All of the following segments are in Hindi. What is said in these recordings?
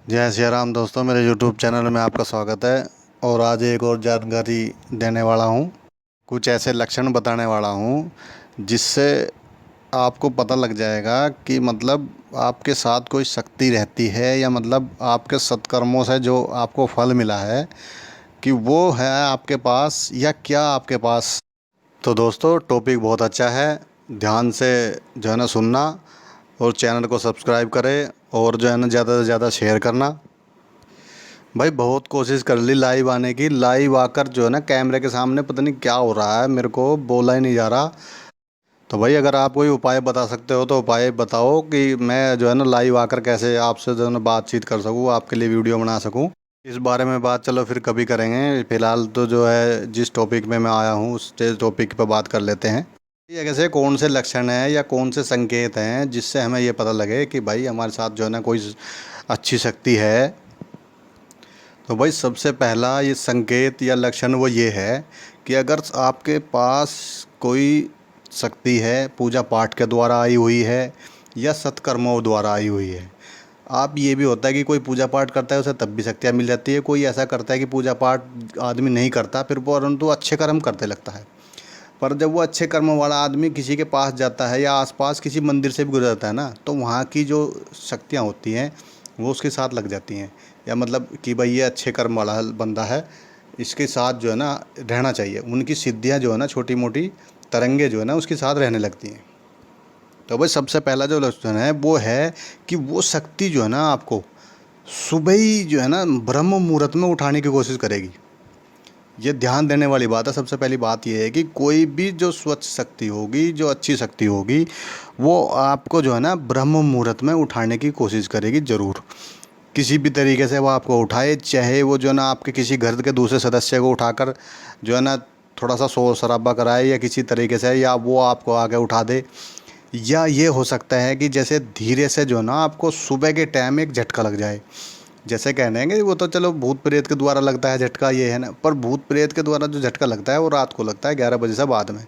जय श्री राम दोस्तों, मेरे YouTube चैनल में आपका स्वागत है। और आज एक और जानकारी देने वाला हूँ। कुछ ऐसे लक्षण बताने वाला हूँ जिससे आपको पता लग जाएगा कि मतलब आपके साथ कोई शक्ति रहती है, या मतलब आपके सत्कर्मों से जो आपको फल मिला है कि वो है आपके पास या क्या आपके पास। तो दोस्तों, टॉपिक बहुत अच्छा है, ध्यान से जो है ना सुनना, और चैनल को सब्सक्राइब करें, और जो है ना ज़्यादा से ज़्यादा शेयर करना। भाई बहुत कोशिश कर ली लाइव आने की, लाइव आकर जो है ना कैमरे के सामने पता नहीं क्या हो रहा है, मेरे को बोला ही नहीं जा रहा। तो भाई अगर आप कोई उपाय बता सकते हो तो उपाय बताओ कि मैं जो है ना लाइव आकर कैसे आपसे जो है ना बातचीत कर सकूँ, आपके लिए वीडियो बना सकूँ। इस बारे में बात चलो फिर कभी करेंगे। फ़िलहाल तो जो है जिस टॉपिक में मैं आया हूँ उस टॉपिक पर बात कर लेते हैं। ये कैसे कौन से लक्षण हैं या कौन से संकेत हैं जिससे हमें ये पता लगे कि भाई हमारे साथ जो है ना कोई अच्छी शक्ति है। तो भाई सबसे पहला ये संकेत या लक्षण वो ये है कि अगर आपके पास कोई शक्ति है, पूजा पाठ के द्वारा आई हुई है या सत्कर्मों द्वारा आई हुई है। आप ये भी होता है कि कोई पूजा पाठ करता है उसे तब भी शक्तियाँ मिल जाती है, कोई ऐसा करता है कि पूजा पाठ आदमी नहीं करता फिर परंतु अच्छे कर्म करते लगता है। पर जब वो अच्छे कर्म वाला आदमी किसी के पास जाता है या आसपास किसी मंदिर से भी गुजरता है ना, तो वहाँ की जो शक्तियाँ होती हैं वो उसके साथ लग जाती हैं। या मतलब कि भाई ये अच्छे कर्म वाला बंदा है, इसके साथ जो है ना रहना चाहिए। उनकी सिद्धियाँ जो है ना, छोटी मोटी तरंगे जो है ना उसके साथ रहने लगती हैं। तो भाई सबसे पहला जो लक्षण है वो है कि वो शक्ति जो है ना आपको सुबह ही जो है ना ब्रह्म मुहूर्त में उठाने की कोशिश करेगी। ये ध्यान देने वाली बात है। सबसे पहली बात ये है कि कोई भी जो स्वच्छ शक्ति होगी, जो अच्छी शक्ति होगी, वो आपको जो है ना ब्रह्म मुहूर्त में उठाने की कोशिश करेगी ज़रूर। किसी भी तरीके से वो आपको उठाए, चाहे वो जो है ना आपके किसी घर के दूसरे सदस्य को उठाकर जो है ना थोड़ा सा शोर शराबा कराए या किसी तरीके से, या वो आपको आगे उठा दे। या ये हो सकता है कि जैसे धीरे से जो है ना आपको सुबह के टाइम एक झटका लग जाए। जैसे कहने हैं कि वो तो चलो भूत प्रेत के द्वारा लगता है झटका, ये है ना, पर भूत प्रेत के द्वारा जो झटका लगता है वो रात को लगता है 11 बजे से बाद में,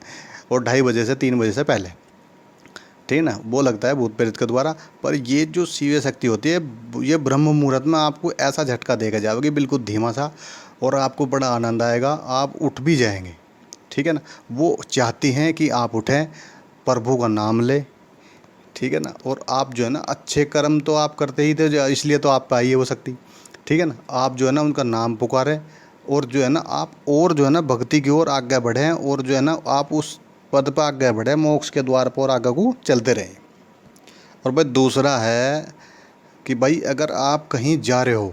और 2:30 बजे से 3 बजे से पहले। ठीक है ना, वो लगता है भूत प्रेत के द्वारा। पर ये जो शिव शक्ति होती है, ये ब्रह्म मुहूर्त में आपको ऐसा झटका देकर जाओगे बिल्कुल धीमा सा, और आपको बड़ा आनंद आएगा, आप उठ भी जाएंगे। ठीक है ना। वो चाहती हैं कि आप उठें, प्रभु का नाम लें। ठीक है ना। और आप जो है ना अच्छे कर्म तो आप करते ही थे, इसलिए तो आप पाइए वो शक्ति। ठीक है ना। आप जो है ना उनका नाम पुकारें, और जो है ना आप और जो है ना भक्ति की ओर आगे बढ़ें, और जो है ना आप उस पद पर आगे बढ़ें, मोक्ष के द्वार पर आगे को चलते रहें। और भाई दूसरा है कि भाई अगर आप कहीं जा रहे हो,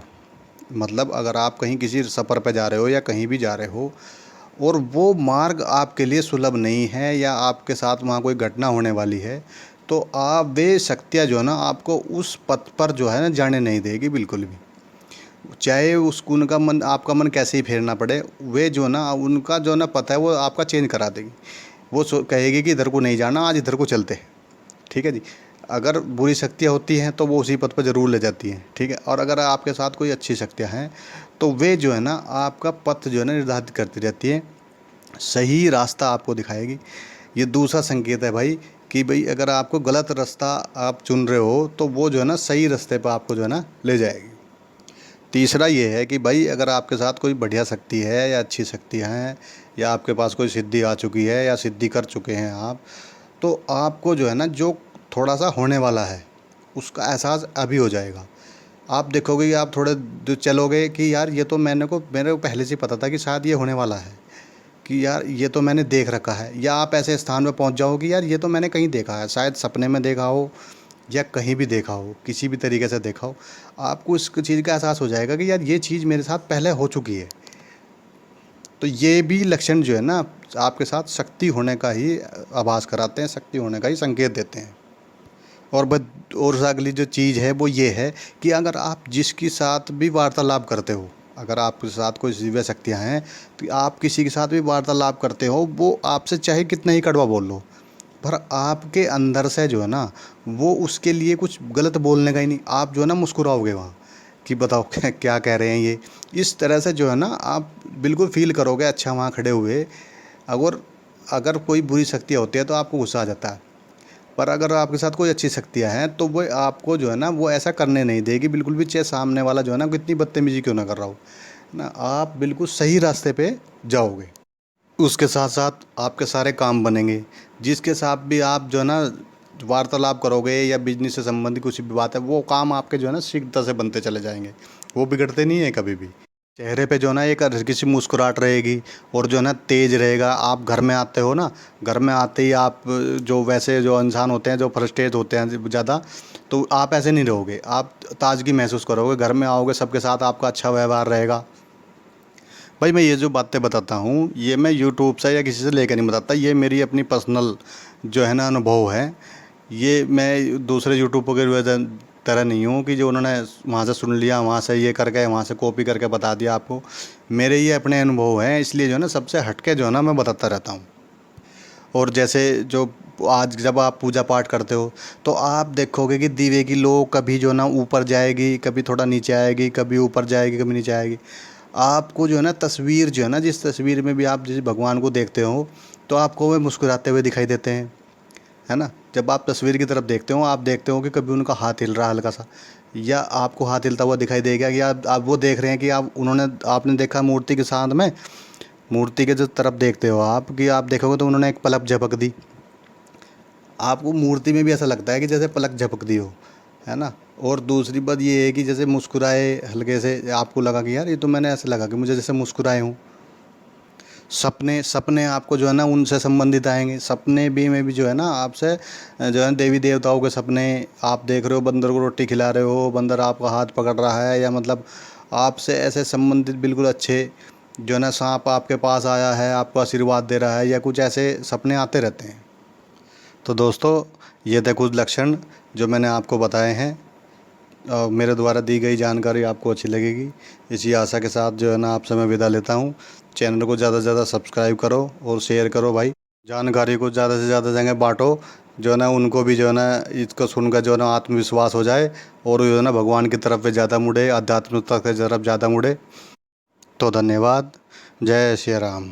मतलब अगर आप कहीं किसी सफ़र पे जा रहे हो या कहीं भी जा रहे हो, और वो मार्ग आपके लिए सुलभ नहीं है, या आपके साथ वहाँ कोई घटना होने वाली है, तो आप वे शक्तियाँ जो है ना आपको उस पथ पर जो है ना जाने नहीं देगी बिल्कुल भी। चाहे उस उनका मन, आपका मन कैसे ही फेरना पड़े, वे जो है ना उनका जो है ना पता है वो आपका चेंज करा देगी। वो कहेगी कि इधर को नहीं जाना, आज इधर को चलते हैं। ठीक है जी। अगर बुरी शक्तियाँ होती हैं तो वो उसी पथ पर ज़रूर ले जाती हैं। ठीक है। और अगर आपके साथ कोई अच्छी शक्तियाँ हैं तो वे जो है ना आपका पथ जो है ना निर्धारित करती रहती हैं, सही रास्ता आपको दिखाएगी। ये दूसरा संकेत है भाई कि भाई अगर आपको गलत रास्ता आप चुन रहे हो तो वो जो है ना सही रास्ते पर आपको जो है ना ले जाएगी। तीसरा ये है कि भाई अगर आपके साथ कोई बढ़िया शक्ति है या अच्छी शक्तियाँ हैं, या आपके पास कोई सिद्धि आ चुकी है या सिद्धि कर चुके हैं आप, तो आपको जो है ना जो थोड़ा सा होने वाला है उसका एहसास अभी हो जाएगा। आप देखोगे कि आप थोड़े चलोगे कि यार ये तो मेरे को पहले से ही पता था कि शायद ये होने वाला है, कि यार ये तो मैंने देख रखा है। या आप ऐसे स्थान पे पहुंच जाओ कि यार ये तो मैंने कहीं देखा है, शायद सपने में देखा हो या कहीं भी देखा हो, किसी भी तरीके से देखा हो। आपको इस चीज़ का एहसास हो जाएगा कि यार ये चीज़ मेरे साथ पहले हो चुकी है। तो ये भी लक्षण जो है ना आपके साथ शक्ति होने का ही आभास कराते हैं, शक्ति होने का ही संकेत देते हैं। और बस और अगली जो चीज़ है वो ये है कि अगर आप जिसके साथ भी वार्तालाप करते हो, अगर आपके साथ कोई दिव्य शक्तियाँ हैं, तो आप किसी के साथ भी वार्तालाप करते हो, वो आपसे चाहे कितना ही कड़वा बोल लो, पर आपके अंदर से जो है ना वो उसके लिए कुछ गलत बोलने का ही नहीं, आप जो है ना मुस्कुराओगे वहाँ कि बताओ क्या क्या कह रहे हैं ये। इस तरह से जो है ना आप बिल्कुल फील करोगे अच्छा वहाँ खड़े हुए। अगर अगर कोई बुरी शक्तियाँ होती है तो आपको गुस्सा आ जाता है, पर अगर आपके साथ कोई अच्छी शक्तियाँ हैं तो वो आपको जो है ना वो ऐसा करने नहीं देगी बिल्कुल भी, चाहे सामने वाला जो है ना कितनी बदतमीजी क्यों ना कर रहा हो, है ना। आप बिल्कुल सही रास्ते पे जाओगे। उसके साथ साथ आपके सारे काम बनेंगे। जिसके साथ भी आप जो है ना वार्तालाप करोगे या बिजनेस से संबंधित कुछ भी बात है, वो काम आपके जो है ना शीघ्रता से बनते चले जाएंगे। वो बिगड़ते नहीं है कभी भी। चेहरे पे जो है ना एक हल्की सी मुस्कुराहट रहेगी और जो है ना तेज रहेगा। आप घर में आते हो ना, घर में आते ही आप जो वैसे जो इंसान होते हैं जो फ्रस्ट्रेट होते हैं ज़्यादा, तो आप ऐसे नहीं रहोगे। आप ताजगी महसूस करोगे, घर में आओगे सबके साथ आपका अच्छा व्यवहार रहेगा। भाई मैं ये जो बातें बताता हूँ ये मैं यूट्यूब से या किसी से लेकर नहीं बताता, ये मेरी अपनी पर्सनल जो है ना अनुभव है। ये मैं दूसरे यूट्यूबर के तरह नहीं हूँ कि जो उन्होंने वहाँ से सुन लिया, वहाँ से ये करके, वहाँ से कॉपी करके बता दिया आपको। मेरे ये अपने अनुभव हैं, इसलिए जो है ना सबसे हटके जो है ना मैं बताता रहता हूँ। और जैसे जो आज जब आप पूजा पाठ करते हो तो आप देखोगे कि दीवे की लो कभी जो है ना ऊपर जाएगी, कभी थोड़ा नीचे आएगी, कभी ऊपर जाएगी, कभी नीचे आएगी। आपको जो है ना तस्वीर जो है ना, जिस तस्वीर में भी आप जिस भगवान को देखते हो तो आपको वे मुस्कुराते हुए दिखाई देते हैं, है ना। जब आप तस्वीर की तरफ देखते हो, आप देखते हो कि कभी उनका हाथ हिल रहा है हल्का सा, या आपको हाथ हिलता हुआ दिखाई देगा, कि आप वो देख रहे हैं कि आप उन्होंने आपने देखा मूर्ति के साथ में, मूर्ति के जो तरफ देखते हो आप, कि आप देखोगे तो उन्होंने एक पलक झपक दी। आपको मूर्ति में भी ऐसा लगता है कि जैसे पलक झपक दी हो, है ना। और दूसरी बात ये है कि जैसे मुस्कुराए हल्के से, आपको लगा कि यार ये तो मैंने ऐसे लगा कि मुझे जैसे मुस्कुराए हूँ। सपने सपने आपको जो है ना उनसे संबंधित आएंगे। सपने भी में भी जो है ना आपसे जो है देवी देवताओं के सपने। आप देख रहे हो बंदर को रोटी खिला रहे हो, बंदर आपका हाथ पकड़ रहा है, या मतलब आपसे ऐसे संबंधित बिल्कुल अच्छे जो है ना, सांप आपके पास आया है, आपको आशीर्वाद दे रहा है, या कुछ ऐसे सपने आते रहते हैं। तो दोस्तों ये थे कुछ लक्षण जो मैंने आपको बताए हैं। मेरे द्वारा दी गई जानकारी आपको अच्छी लगेगी, इसी आशा के साथ जो है ना आपसे मैं विदा लेता हूँ। चैनल को ज़्यादा से ज़्यादा सब्सक्राइब करो और शेयर करो भाई। जानकारी को ज़्यादा से ज़्यादा जगह बांटो, जो है ना उनको भी जो है ना इसको सुनकर जो है ना आत्मविश्वास हो जाए, और जो है ना भगवान की तरफ पे ज़्यादा मुड़े, आध्यात्मिकता की तरफ ज़्यादा मुड़े। तो धन्यवाद। जय श्री राम।